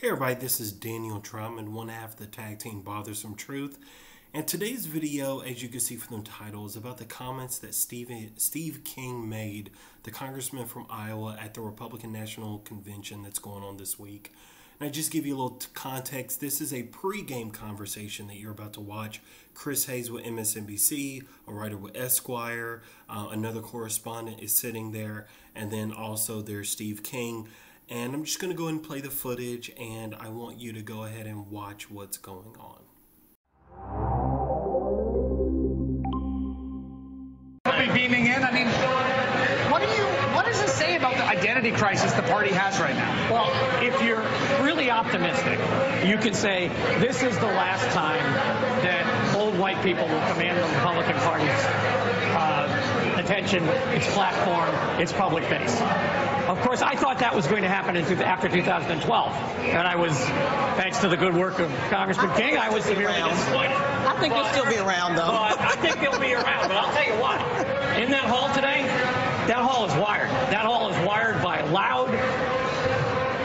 Hey everybody, this is Daniel Drummond, one half of the tag team Bothersome Truth. And today's video, as you can see from the title, is about the comments that Steve King made, the congressman from Iowa, at the Republican National Convention that's going on this week. And I just give you a little context. This is a pre-game conversation that you're about to watch. Chris Hayes with MSNBC, a writer with Esquire, another correspondent is sitting there, and then also there's Steve King. And I'm just going to go ahead and play the footage, and I want you to go ahead and watch what's going on. Be beaming in. I mean, what does this say about the identity crisis the party has right now? Well, if you're really optimistic, you can say this is the last time that old white people will command the Republican Party's attention, its platform, its public base. Of course, I thought that was going to happen after 2012, and I was, thanks to the good work of Congressman King, I was severely disappointed. I think he'll still be around, though. But I think he'll be around. But I'll tell you what, in that hall today, that hall is wired. That hall is wired by loud,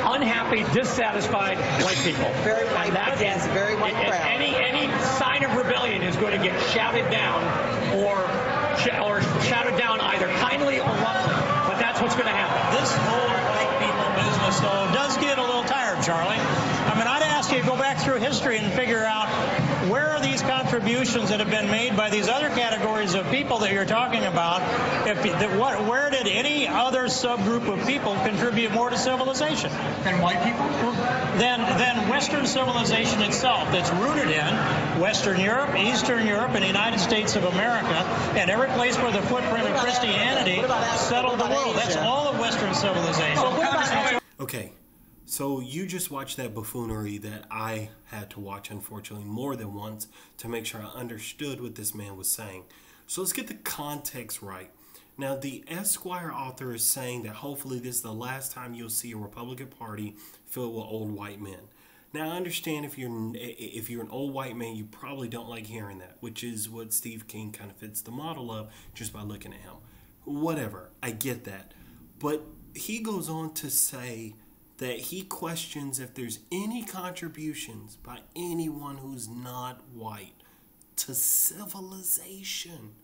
unhappy, dissatisfied white people. Very white, yes, very white crowd. Any sign of rebellion is going to get shouted down or shouted down either kindly or roughly. But that's what's going to happen. This whole white people business, though, does get a little tired, Charlie. I mean, I'd ask you to go back through history and figure out where are these contributions that have been made by these other categories of people that you're talking about. Where did any other subgroup of people contribute more to civilization? And white people? Than Western civilization itself, that's rooted in Western Europe, Eastern Europe, and the United States of America, and every place where the footprint of Christianity settled the world. That's all of Western civilization. Okay, so you just watched that buffoonery that I had to watch, unfortunately, more than once to make sure I understood what this man was saying. So let's get the context right. Now, the Esquire author is saying that hopefully this is the last time you'll see a Republican Party filled with old white men. Now, I understand if you're an old white man, you probably don't like hearing that, which is what Steve King kind of fits the model of just by looking at him. Whatever, I get that. But he goes on to say that he questions if there's any contributions by anyone who's not white to civilization.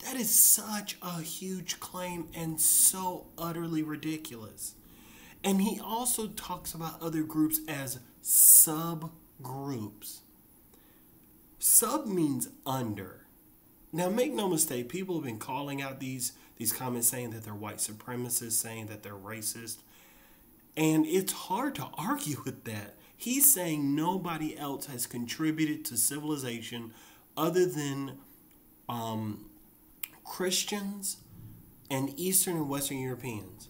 That is such a huge claim and so utterly ridiculous. And he also talks about other groups as subgroups. Sub means under. Now, make no mistake, people have been calling out these comments saying that they're white supremacists, saying that they're racist. And it's hard to argue with that. He's saying nobody else has contributed to civilization other than Christians and Eastern and Western Europeans.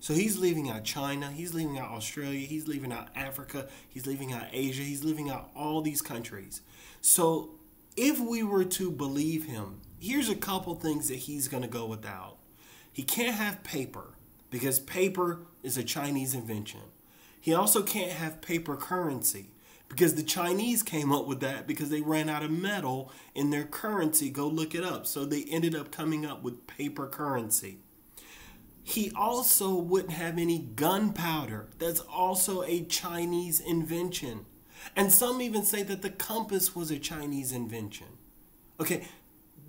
So he's leaving out China, he's leaving out Australia, he's leaving out Africa, he's leaving out Asia, he's leaving out all these countries. So if we were to believe him, here's a couple things that he's going to go without. He can't have paper because paper is a Chinese invention. He also can't have paper currency because the Chinese came up with that because they ran out of metal in their currency. Go look it up. So they ended up coming up with paper currency. He also wouldn't have any gunpowder. That's also a Chinese invention. And some even say that the compass was a Chinese invention. Okay,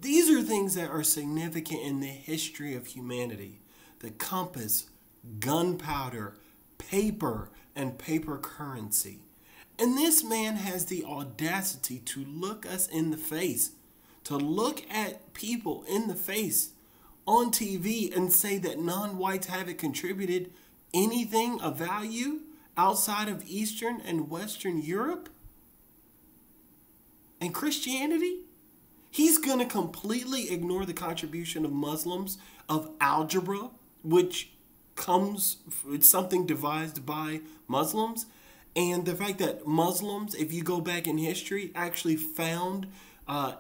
these are things that are significant in the history of humanity. The compass, gunpowder, paper, and paper currency. And this man has the audacity to look us in the face, to look at people in the face on TV and say that non-whites haven't contributed anything of value outside of Eastern and Western Europe and Christianity. He's going to completely ignore the contribution of Muslims, of algebra, which it's something devised by Muslims, and the fact that Muslims, if you go back in history, actually found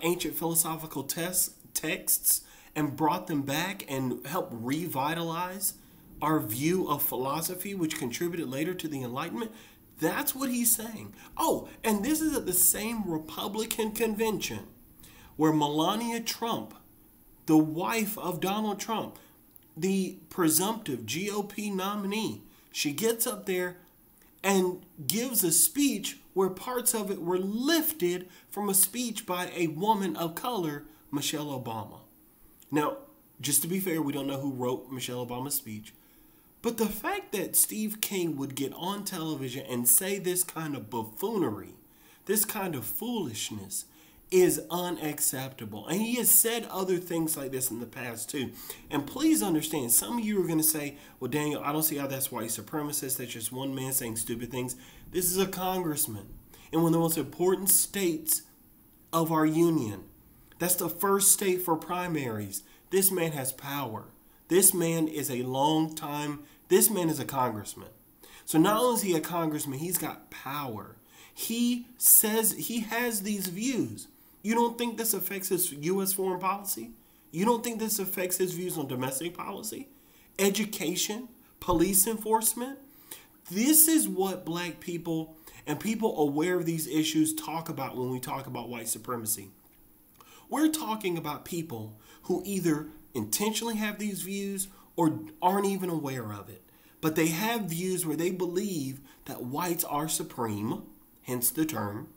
ancient philosophical texts and brought them back and helped revitalize our view of philosophy, which contributed later to the Enlightenment. That's what he's saying. Oh, and this is at the same Republican convention where Melania Trump, the wife of Donald Trump, the presumptive GOP nominee, she gets up there and gives a speech where parts of it were lifted from a speech by a woman of color, Michelle Obama. Now, just to be fair, we don't know who wrote Michelle Obama's speech. But the fact that Steve King would get on television and say this kind of buffoonery, this kind of foolishness, is unacceptable. And he has said other things like this in the past too. And please understand, some of you are going to say, well, Daniel, I don't see how that's white supremacist. That's just one man saying stupid things. This is a congressman in one of the most important states of our union. That's the first state for primaries. This man has power. This man is this man is a congressman. So not only is he a congressman, he's got power. He says he has these views. You don't think this affects his U.S. foreign policy? You don't think this affects his views on domestic policy, education, police enforcement? This is what black people and people aware of these issues talk about when we talk about white supremacy. We're talking about people who either intentionally have these views or aren't even aware of it. But they have views where they believe that whites are supreme, hence the term,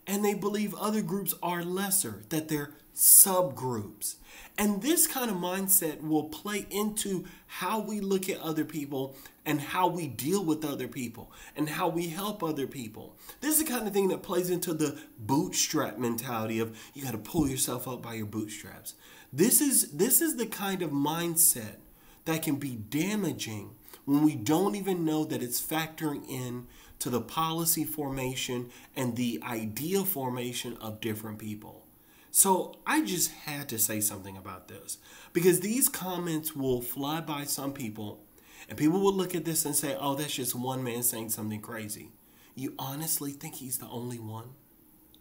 and they believe other groups are lesser, that they're subgroups. And this kind of mindset will play into how we look at other people and how we deal with other people and how we help other people. This is the kind of thing that plays into the bootstrap mentality of you got to pull yourself up by your bootstraps. This is the kind of mindset that can be damaging when we don't even know that it's factoring in to the policy formation and the idea formation of different people. So I just had to say something about this because these comments will fly by some people and people will look at this and say, oh, that's just one man saying something crazy. You honestly think he's the only one?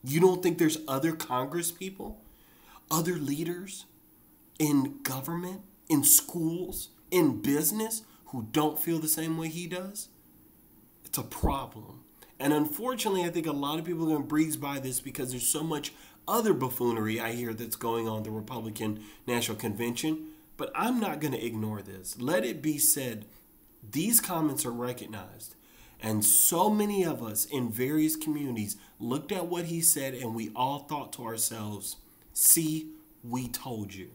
You don't think there's other Congress people, other leaders in government, in schools, in business who don't feel the same way he does? It's a problem. And unfortunately, I think a lot of people are going to breeze by this because there's so much other buffoonery I hear that's going on at the Republican National Convention. But I'm not going to ignore this. Let it be said, these comments are recognized. And so many of us in various communities looked at what he said and we all thought to ourselves, see, we told you.